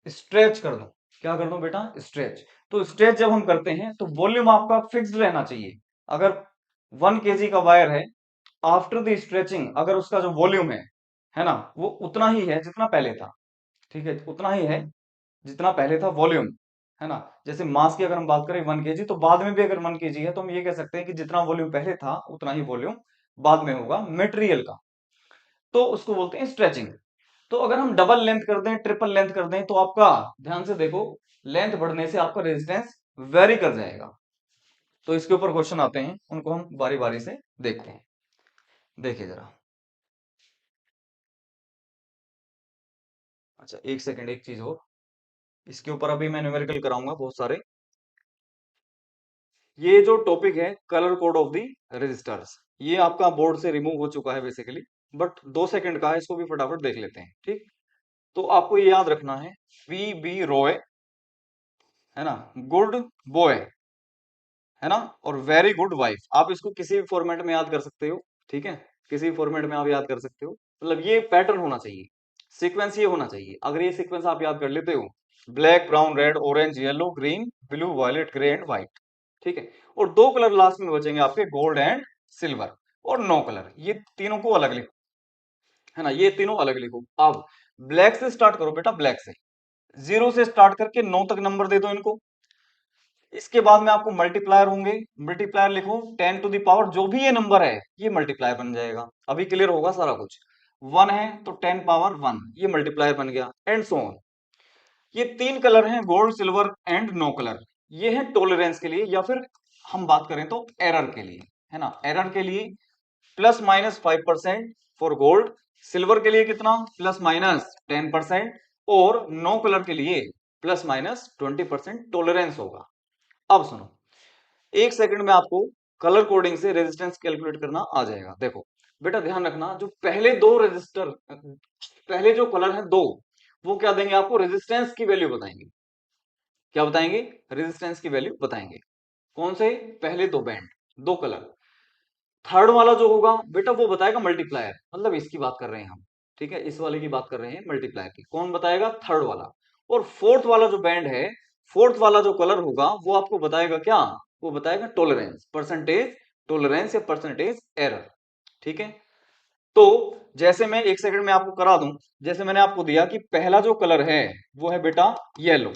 स्ट्रेच कर दूं, क्या कर दूं बेटा, स्ट्रेच। तो स्ट्रेच जब हम करते हैं तो वॉल्यूम आपका फिक्स्ड रहना चाहिए। अगर 1 kg का वायर है, आफ्टर द स्ट्रेचिंग अगर उसका जो वॉल्यूम है ना, वो उतना ही है जितना पहले था, ठीक है, उतना ही है जितना पहले था वॉल्यूम, है ना। जैसे मास की अगर हम बात करें 1 kg, तो बाद में भी अगर 1 kg है तो हम ये कह सकते हैं कि जितना वॉल्यूम पहले था उतना ही वॉल्यूम बाद में होगा मटेरियल का, तो उसको बोलते हैं स्ट्रेचिंग। तो अगर हम डबल लेंथ कर दें, ट्रिपल लेंथ कर दें, तो आपका ध्यान से देखो, लेंथ बढ़ने से आपका रेजिस्टेंस वेरी कर जाएगा। तो इसके ऊपर क्वेश्चन आते हैं, उनको हम बारी बारी से देखते हैं। देखिए जरा, अच्छा एक सेकंड, एक चीज हो, इसके ऊपर अभी मैं न्यूमेरिकल कराऊंगा बहुत सारे। ये जो टॉपिक है colour code of the resistors, ये आपका बोर्ड से रिमूव हो चुका है बेसिकली, बट 2 सेकंड का है, इसको भी फटाफट देख लेते हैं। ठीक, तो आपको ये याद रखना है, वी बी रॉय, है ना, गुड बॉय, है ना, और वेरी गुड वाइफ। आप इसको किसी भी फॉर्मेट में याद कर सकते हो। ठीक है, किसी भी फॉर्मेट में आप याद कर सकते हो, मतलब ये पैटर्न होना चाहिए, सीक्वेंस ये होना चाहिए। अगर ये सीक्वेंस आप याद कर लेते हो, black brown red orange yellow green blue violet grey and white, ठीक है, और 2 कलर लास्ट में बचेंगे आपके, गोल्ड एंड सिल्वर, और 9 कलर, ये तीनों को अलग लिखो, है ना, ये तीनों अलग लिखो। अब ब्लैक से स्टार्ट करो बेटा, ब्लैक से, 0 से स्टार्ट करके 9 तक नंबर दे दो इनको। इसके बाद में आपको मल्टीप्लायर होंगे, मल्टीप्लायर लिखो 10 टू द पावर, जो भी ये नंबर है ये मल्टीप्लायर बन जाएगा। अभी क्लियर होगा सारा कुछ। 1 है तो 10 पावर 1, ये मल्टीप्लायर बन गया, एंड सो ऑन। ये 3 कलर हैं, गोल्ड सिल्वर एंड 9 कलर, ये है टॉलरेंस के लिए, या फिर हम बात करें तो एरर के लिए, है ना, एरर के लिए +-5% फॉर गोल्ड, सिल्वर के लिए कितना, +-10%, और 9 कलर के लिए +-20% टॉलरेंस होगा। अब सुनो, 1 सेकंड में आपको कलर कोडिंग से रेजिस्टेंस कैलकुलेट करना आ जाएगा। देखो बेटा ध्यान रखना, जो पहले 2 रजिस्टर, पहले जो कलर है 2, वो क्या देंगे आपको, रेजिस्टेंस की वैल्यू बताएंगे। क्या बताएंगे, रेजिस्टेंस की वैल्यू बताएंगे। कौन से, पहले 2 बैंड, 2 कलर। थर्ड वाला जो होगा बेटा वो बताएगा मल्टीप्लायर, मतलब इसकी बात कर रहे हैं हम, ठीक है, इस वाले की बात कर रहे हैं मल्टीप्लायर की। कौन बताएगा, थर्ड वाला। और फोर्थ वाला जो बैंड है, फोर्थ वाला जो कलर होगा वो आपको बताएगा क्या, वो बताएगा टॉलरेंस, परसेंटेज टॉलरेंस या परसेंटेज एरर। ठीक है, तो जैसे मैं 1 सेकंड में आपको करा दूं, जैसे मैंने आपको दिया कि पहला जो कलर है वो है बेटा येलो।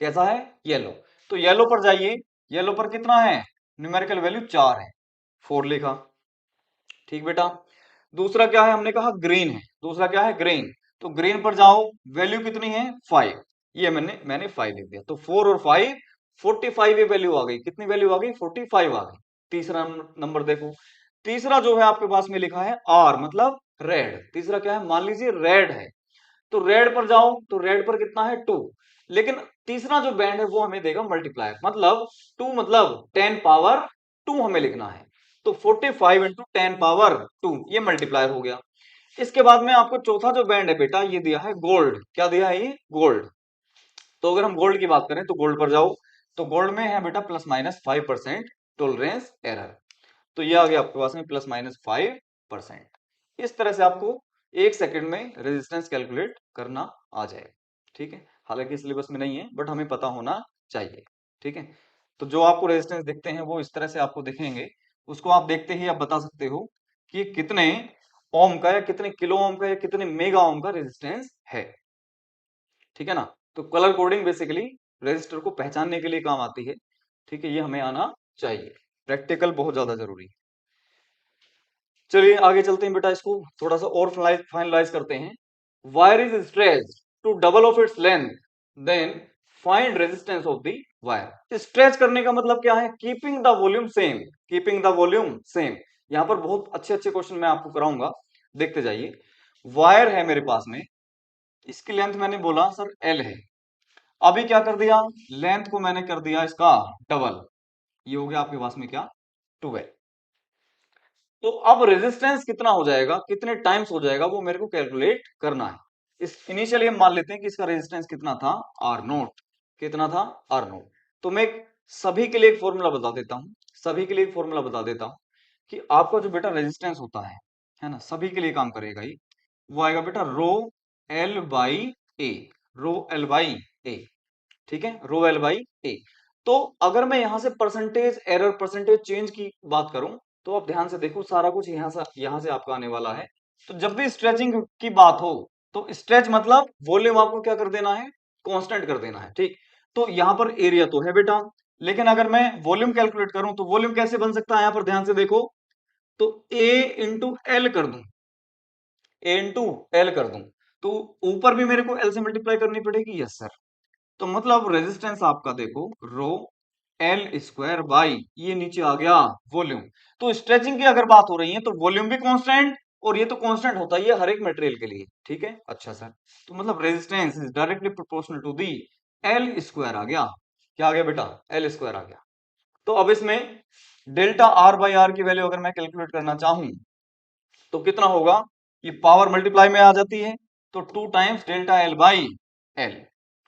कैसा है, येलो। तो येलो पर जाइए, येलो पर कितना है, न्यूमेरिकल वैल्यू 4 है, 4 लिखा। ठीक बेटा, दूसरा क्या है, हमने कहा ग्रीन है, दूसरा क्या है, ग्रीन। तो ग्रीन पर जाओ, वैल्यू कितनी है, 5, ये मैंने 5 लिख दिया। तो 4 और 5, 45 ये वैल्यू आ गई, कितनी वैल्यू आ गई, 45 आ गई। तीसरा नंबर देखो, तीसरा जो है आपके पास में लिखा है आर, मतलब रेड। तीसरा क्या है, मान लीजिए रेड है, तो रेड पर जाओ, तो रेड पर कितना है, 2। लेकिन तीसरा जो बैंड है वो हमें देगा मल्टीप्लायर, मतलब 2, मतलब 10 पावर 2 हमें लिखना है। तो 45 इंटू 10 पावर 2, ये मल्टीप्लायर हो गया। इसके बाद में आपको चौथा जो बैंड है बेटा, ये दिया है गोल्ड। क्या दिया है, ये गोल्ड। तो अगर हम गोल्ड की बात करें तो गोल्ड पर जाओ, तो गोल्ड में है बेटा +-5% टॉलरेंस एरर। तो ये आ गया आपके पास में +-5%। इस तरह से आपको 1 सेकंड में रेजिस्टेंस कैलकुलेट करना आ जाएगा। ठीक है, हालांकि सिलेबस में नहीं है बट हमें पता होना चाहिए। ठीक है, तो जो आपको रेजिस्टेंस दिखते हैं वो इस तरह से आपको दिखेंगे, उसको आप देखते ही आप बता सकते हो कि कितने ओम का, या कितने किलो ओम का, या कितने मेगा ओम का रेजिस्टेंस है। ठीक है ना, तो कलर कोडिंग बेसिकली रजिस्टर को पहचानने के लिए काम आती है। ठीक है, ये हमें आना चाहिए, प्रैक्टिकल बहुत ज्यादा जरूरी है। चलिए आगे चलते हैं बेटा, इसको थोड़ा सा और फाइनलाइज करते हैं। Wire is stretched to double of its length, then find resistance of the wire. Stretch करने का मतलब क्या है, keeping the volume same, keeping the volume same. यहां पर बहुत अच्छे अच्छे क्वेश्चन मैं आपको कराऊंगा, देखते जाइए। वायर है मेरे पास में, इसकी लेंथ मैंने बोला सर एल है। अभी क्या कर दिया, लेंथ को मैंने कर दिया इसका डबल, ये हो गया आपके पास में क्या, 12। तो अब रेजिस्टेंस कितना हो जाएगा, कितने टाइम्स हो जाएगा, वो मेरे को कैलकुलेट करना है। इस इनिशियली हम मान लेते हैं कि इसका रेजिस्टेंस कितना था, आर नोट। कितना था, आर नोट। तो मैं सभी के लिए एक फॉर्मूला बता देता हूं, सभी के लिए एक फॉर्मूला बता देता हूं कि आपका जो बेटा रेजिस्टेंस होता है ना, सभी के लिए काम करेगा ये। वो आएगा बेटा rho L by A, rho L by A. ठीक है, रो एल बाई ए। तो अगर मैं यहां से परसेंटेज एरर, परसेंटेज चेंज की बात करूं, तो आप ध्यान से देखो, सारा कुछ यहां से आपका आने वाला है। तो जब भी स्ट्रेचिंग की बात हो, तो स्ट्रेच मतलब वॉल्यूम आपको क्या कर देना है, कांस्टेंट कर देना है। ठीक, तो यहां पर एरिया तो है बेटा, लेकिन अगर मैं वॉल्यूम कैलकुलेट करूं तो वॉल्यूम कैसे बन सकता है, यहां पर ध्यान से देखो, तो ए इंटू एल कर दूं, ए इंटू एल कर दूं, तो ऊपर भी मेरे को एल से मल्टीप्लाई करनी पड़ेगी, यस सर। तो मतलब रेजिस्टेंस आपका देखो रो एल स्क्वायर बाई, ये नीचे आ गया वॉल्यूम। तो स्ट्रेचिंग की अगर बात हो रही है तो वॉल्यूम भी कांस्टेंट और ये तो कांस्टेंट होता है ये हर एक मटेरियल के लिए, ठीक है। अच्छा सर, तो मतलब resistance is directly proportional to the L square आ गया। क्या आ गया बेटा? एल स्क्वायर आ गया। तो अब इसमें डेल्टा आर बाई आर की वैल्यू अगर मैं कैलकुलेट करना चाहूं तो कितना होगा? ये पावर मल्टीप्लाई में आ जाती है, तो 2 times delta L by L,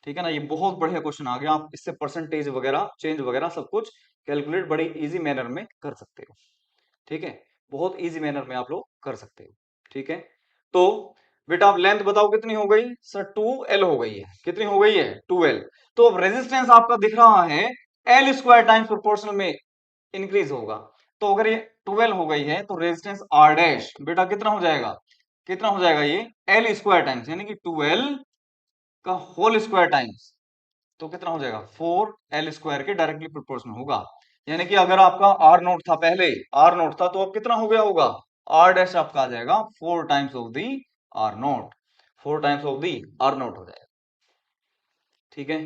ठीक है ना। ये बहुत बढ़िया क्वेश्चन आ गया, आप इससे परसेंटेज वगैरह चेंज वगैरह सब कुछ कैलकुलेट बड़े इजी मैनर में कर सकते हो, ठीक है। बहुत इजी मैनर में आप लोग कर सकते हो, ठीक है। तो बेटा आप लेंथ बताओ कितनी हो गई? सर 2L हो गई है। कितनी हो गई है? 2L। तो अब रेजिस्टेंस आपका दिख रहा है एल स्क्वायर टाइम्स प्रोपोर्शनल में इंक्रीज होगा। तो अगर ये 12 हो गई है तो रेजिस्टेंस आर डैश बेटा कितना हो जाएगा? कितना हो जाएगा? ये एल स्क्वायर टाइम्स यानी कि 12 का होल स्क्वायर टाइम्स, तो कितना हो जाएगा? 4L स्क्वायर के डायरेक्टली प्रोपोर्शनल होगा। यानी कि अगर आपका आर नोट था पहले, आर नोट था, तो अब कितना हो गया होगा? आर डैश आपका आ जाएगा 4 times of the R naught, 4 times of the R naught हो जाएगा, ठीक है।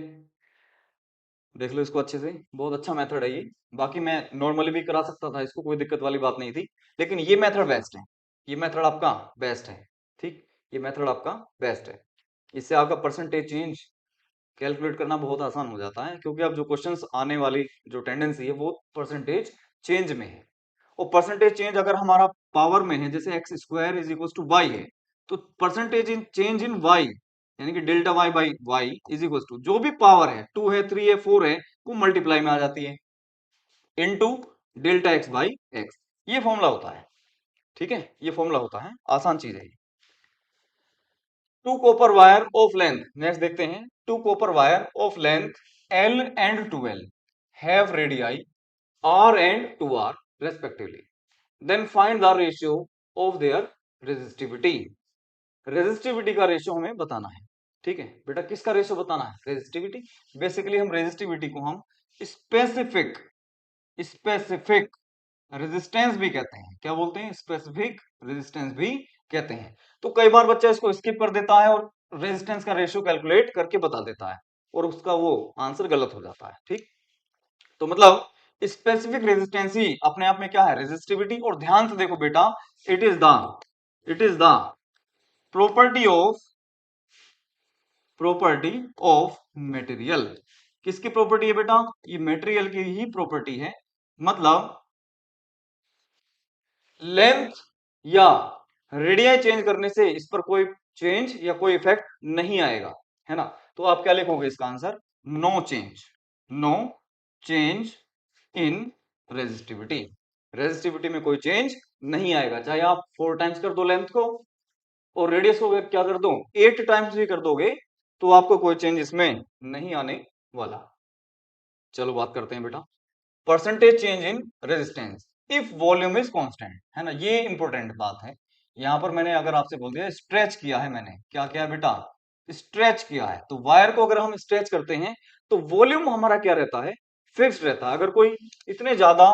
देख लो इसको अच्छे से, बहुत अच्छा मेथड है ये। बाकी मैं नॉर्मली भी करा सकता था इसको, कोई दिक्कत वाली बात नहीं थी, लेकिन ये मेथड बेस्ट है। ये मेथड आपका बेस्ट है, ठीक। ये मेथड आपका बेस्ट है। इससे आपका परसेंटेज चेंज कैलकुलेट करना बहुत आसान हो जाता है, क्योंकि अब जो क्वेश्चंस आने वाली जो टेंडेंसी है वो परसेंटेज चेंज में है। और परसेंटेज चेंज अगर हमारा पावर में है, जैसे x square is equal to y है, तो percentage in change in y यानी कि delta y by y is equal to जो भी पावर है, 2 है, 3 है, 4 है, वो मल्टीप्लाई में आ जाती है into delta x by x. ये फॉर्मूला होता है, ठीक है। ये फॉर्मूला होता है, आसान चीज है। Two copper wire of length, next देखते हैं। Two copper wire of length l and 12 have radii R and 2r रेस्पेक्टिवली, then find the ratio of their resistivity. Resistivity का रेशियो हमें बताना है, ठीक है बेटा। किसका रेशियो बताना है? रेजिस्टिविटी। बेसिकली हम रेजिस्टिविटी को हम स्पेसिफिक स्पेसिफिक रेजिस्टेंस भी कहते हैं। क्या बोलते हैं? स्पेसिफिक रेजिस्टेंस भी कहते हैं। तो कई बार बच्चा इसको स्किप कर देता है और रेजिस्टेंस का रेशियो कैलकुलेट करके बता देता है, और उसका वो आंसर गलत हो जाता है, ठीक। तो मतलब स्पेसिफिक रेजिस्टेंस ही अपने आप में क्या है? रेजिस्टिविटी। और ध्यान से देखो बेटा, it is the property of material. किसकी प्रॉपर्टी है बेटा? ये मटेरियल की ही प्रॉपर्टी है। मतलब लेंथ या रेडियाई चेंज करने से इस पर कोई चेंज या कोई इफेक्ट नहीं आएगा, है ना। तो आप क्या लिखोगे इसका answer? No change in resistivity. Resistivity में कोई चेंज नहीं आएगा, चाहे आप 4 टाइम्स कर दो लेंथ को और रेडियस को क्या कर दो 8 टाइम्स भी कर दोगे, तो आपको कोई चेंज इसमें नहीं आने वाला। चलो बात करते हैं बेटा percentage change in resistance if volume is constant, है ना। ये इंपॉर्टेंट बात है। यहां पर मैंने अगर आपसे बोल दिया स्ट्रेच किया है, मैंने क्या किया है बेटा? स्ट्रेच किया है। तो वायर को अगर हम स्ट्रेच करते हैं तो वॉल्यूम हमारा क्या रहता है? फिक्स्ड रहता है। अगर कोई इतने ज्यादा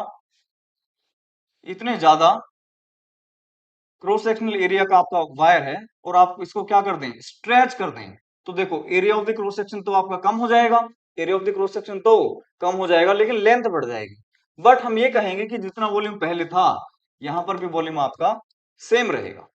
क्रॉस सेक्शनल एरिया का आपका वायर है और आप इसको क्या कर दें? स्ट्रेच कर दें, तो देखो area of the cross section तो आपका कम हो जाएगा, area of the cross section तो कम हो जाएगा, लेकिन लेंथ बढ़ जाएगी। बट हम ये कहेंगे कि जितना वॉल्यूम पहले था यहां पर भी वॉल्यूम आपका सेम रहेगा,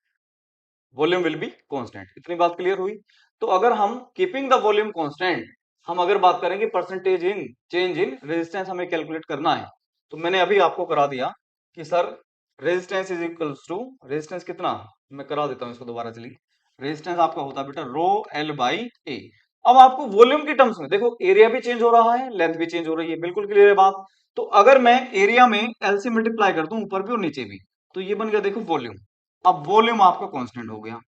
वॉल्यूम विल बी कांस्टेंट। इतनी बात क्लियर हुई। तो अगर हम कीपिंग द वॉल्यूम कांस्टेंट, हम अगर बात करेंगे percentage in change in resistance हमें कैलकुलेट करना है, तो मैंने अभी आपको करा दिया कि sir resistance is equals to resistance कितना, मैं करा देता हूं इसको दोबारा। चलिए, रेजिस्टेंस आपका होता है बेटा रो एल बाई ए। अब आपको वॉल्यूम की टर्म्स में देखो एरिया भी चेंज हो रहा है, लेंथ भी चेंज हो रही है, बिल्कुल क्लियर है बात। तो अगर मैं एरिया में एल से मल्टीप्लाई कर दूं ऊपर भी और नीचे भी, तो ये बन गया देखो वॉल्यूम। अब वॉल्यूम आपका कांस्टेंट हो गया,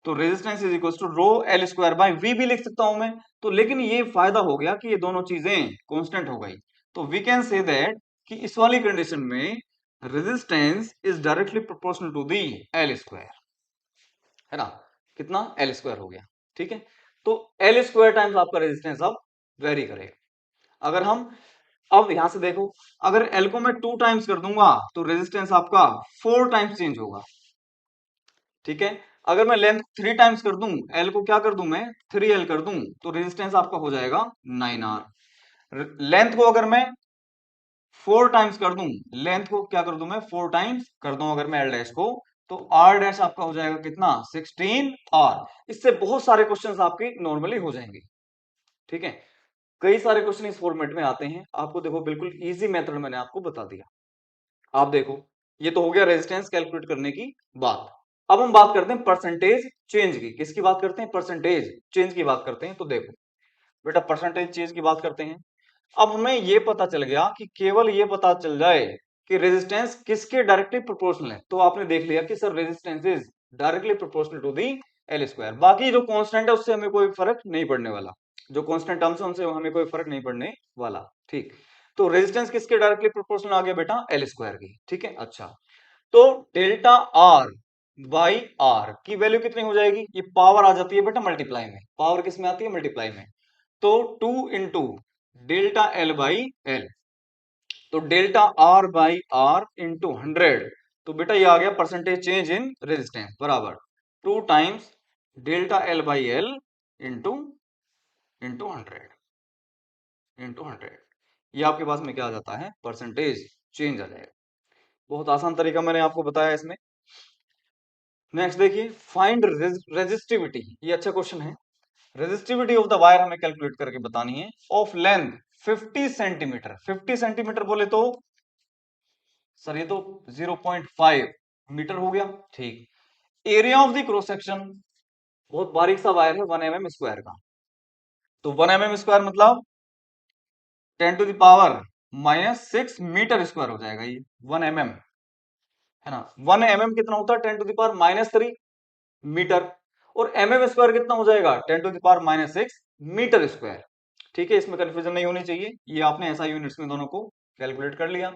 तो resistance is equal to rho L square by V भी लिख सकता हूं मैं। तो लेकिन ये फायदा हो गया कि ये दोनों चीजें कांस्टेंट हो गई। तो वी कैन से दैट कि इस वाली कंडीशन में resistance is directly proportional to the L square, है ना। कितना? एल स्क्वायर हो गया, ठीक है। तो एल स्क्वायर टाइम्स आपका रेजिस्टेंस अब वेरी करेगा। अगर हम अब यहां से देखो, अगर एल को मैं 2 टाइम्स कर दूंगा तो रेजिस्टेंस आपका 4 टाइम्स चेंज होगा, ठीक है। अगर मैं लेंथ 3 टाइम्स कर दूं, एल को क्या कर दूं मैं 3L कर दूं, तो रेजिस्टेंस आपका हो जाएगा 9R। लेंथ को अगर मैं 4 टाइम्स कर दूं, लेंथ को क्या कर दूं मैं 4 टाइम्स कर दूं अगर मैं एल डैश को, तो आर डैश आपका हो जाएगा कितना 16 आर। इससे बहुत सारे क्वेश्चंस आपके नॉर्मली हो जाएंगे। ठीक है, कई सारे क्वेश्चन इस फॉर्मेट में आते हैं। आपको देखो बिल्कुल इजी मेथड मैंने आपको बता दिया। आप देखो, ये तो हो गया रेजिस्टेंस कैलकुलेट करने की बात। अब हम बात करते हैं परसेंटेज चेंज की। किसकी बात करते हैं? परसेंटेज चेंज की बात करते हैं। तो देखो बेटा, परसेंटेज चेंज की बात करते हैं। अब हमें ये पता चल गया कि केवल ये पता चल जाए कि रेजिस्टेंस किसके डायरेक्टली प्रोपोर्शनल है, तो आपने देख लिया कि sir resistance is directly proportional to the L square. बाकी जो कांस्टेंट है उससे हमें कोई फर्क नहीं पड़ने वाला, जो कांस्टेंट टर्म्स है उनसे हमें कोई फर्क नहीं पड़ने वाला। ठीक, तो रेजिस्टेंस किसके डायरेक्टली प्रोपोर्शनल आ गया बेटा? एल स्क्वायर की। ठीक है, अच्छा, तो डेल्टा आर बाई आर की वैल्यू कितनी हो जाएगी? ये पावर आ जाती है बेटा मल्टीप्लाई में। पावर किस में आती है? मल्टीप्लाई में। तो 2 into delta L by L, तो delta R by R into 100, तो बेटा ये आ गया परसेंटेज चेंज इन रेजिस्टेंस बराबर 2 times delta L by L into into 100 ये आपके पास में क्या आ जाता है? परसेंटेज चेंज आ जाएगा। बहुत आसान तरीका मैंने आपको बताया इसमें। नेक्स्ट देखिए, फाइंड रेजिस्टिविटी। ये अच्छा क्वेश्चन है। रेजिस्टिविटी ऑफ द वायर हमें कैलकुलेट करके बतानी है। Of length 50 centimetre. 50 सेंटीमीटर बोले तो सर ये तो 0.5 मीटर हो गया। ठीक, area of the cross section, बहुत बारीक सा वायर है, 1 mm स्क्वायर का। तो 1 mm स्क्वायर मतलब 10⁻⁻⁶ मीटर स्क्वायर हो जाएगा ये 1 mm, है ना। 1 mm कितना होता है? 10⁻⁻3 मीटर। और mm स्क्वायर कितना हो जाएगा? 10⁻⁶मीटर स्क्वायर। ठीक है, इसमें कंफ्यूजन नहीं होनी चाहिए, ये आपने ऐसा यूनिट्स में दोनों को कैलकुलेट कर लिया।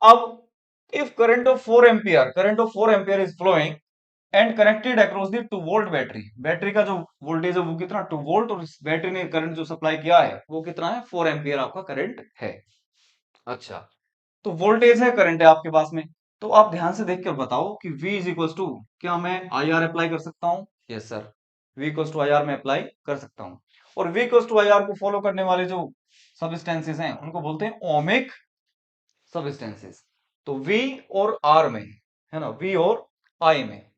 अब if current of 4 ampere is flowing and connected across the 2 volt battery, battery का जो वोल्टेज है वो कितना? 2 वोल्ट, और इस बैटरी ने करंट जो सप्लाई किया है वो कितना है? 4 एम्पियर आपका करंट है। अच्छा, तो वोल्टेज है, करंट है आपके पास में। तो आप ध्यान से देख कर बताओ कि V इज इक्वल टू, क्या मैं IR अप्लाई कर सकता हूं? Yes sir, V equal to IR में अप्लाई कर सकता हूं। और V इक्वल टू IR को फॉलो करने वाले जो सबस्टेंसेस हैं उनको बोलते हैं ओमिक सबस्टेंसेस। तो V और R में, है ना, V और I में,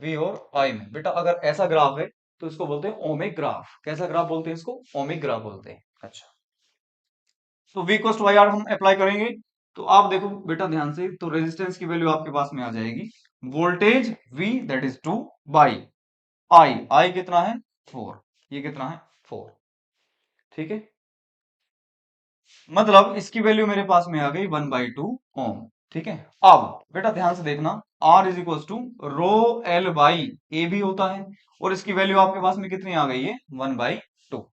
V और I में बेटा अगर ऐसा ग्राफ है तो इसको बोलते हैं ओमिक ग्राफ। कैसा ग्राफ बोलते हैं इसको? ओमिक ग्राफ बोलते हैं। अच्छा, तो V इक्वल टू IR हम अप्लाई करेंगे। तो आप देखो बेटा ध्यान से, तो रेजिस्टेंस की वैल्यू आपके पास में आ जाएगी voltage V that is 2 by I कितना है? 4। ये कितना है? 4। ठीक है, मतलब इसकी वैल्यू मेरे पास में आ गई 1/2 ओम। ठीक है, अब बेटा ध्यान से देखना, R is equal to rho L by A भी होता है, और इसकी वैल्यू आपके पास में कितनी आ गई है? 1/2,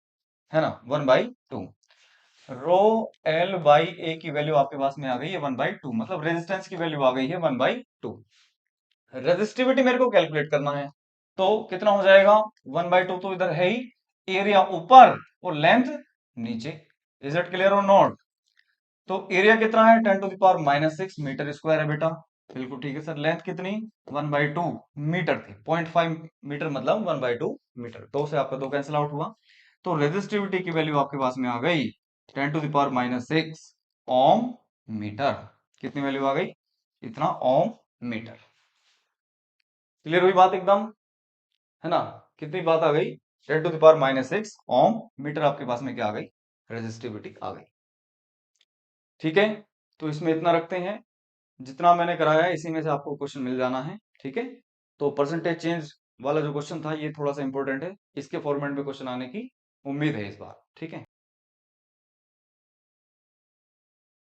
है ना, 1/2। रो एल बाई ए की वैल्यू आपके पास में आ गई है 1/2, मतलब रेजिस्टेंस की वैल्यू आ गई है 1/2। रेजिस्टिविटी मेरे को कैलकुलेट करना है, तो कितना हो जाएगा? 1/2 तो इधर है ही, एरिया ऊपर और लेंथ नीचे। इज इट क्लियर और नॉट? तो एरिया कितना है? 10⁻⁻⁶ मीटर स्क्वायर है बेटा। बिल्कुल ठीक है सर। लेंथ कितनी? 1/2 मीटर थी। 0.5 मीटर मतलब 1/2 मीटर। 2 से आपका 2 कैंसिल आउट हुआ। तो रेजिस्टिविटी की वैल्यू आपके पास में आ गई 10⁻⁻⁶ ओम मीटर। कितनी वैल्यू आ गई? इतना ओम मीटर। क्लियर हुई बात एकदम, है ना। कितनी बात आ गई? 10⁻⁻⁶ ओम मीटर आपके पास में क्या आ गई? रेजिस्टिविटी आ गई। ठीक है, तो इसमें इतना रखते हैं। जितना मैंने कराया है इसी में से आपको क्वेश्चन मिल जाना है। ठीक है, तो परसेंटेज चेंज वाला जो क्वेश्चन था ये थोड़ा सा इंपॉर्टेंट है, इसके फॉर्मेट में क्वेश्चन आने की उम्मीद है इस बार। ठीक है।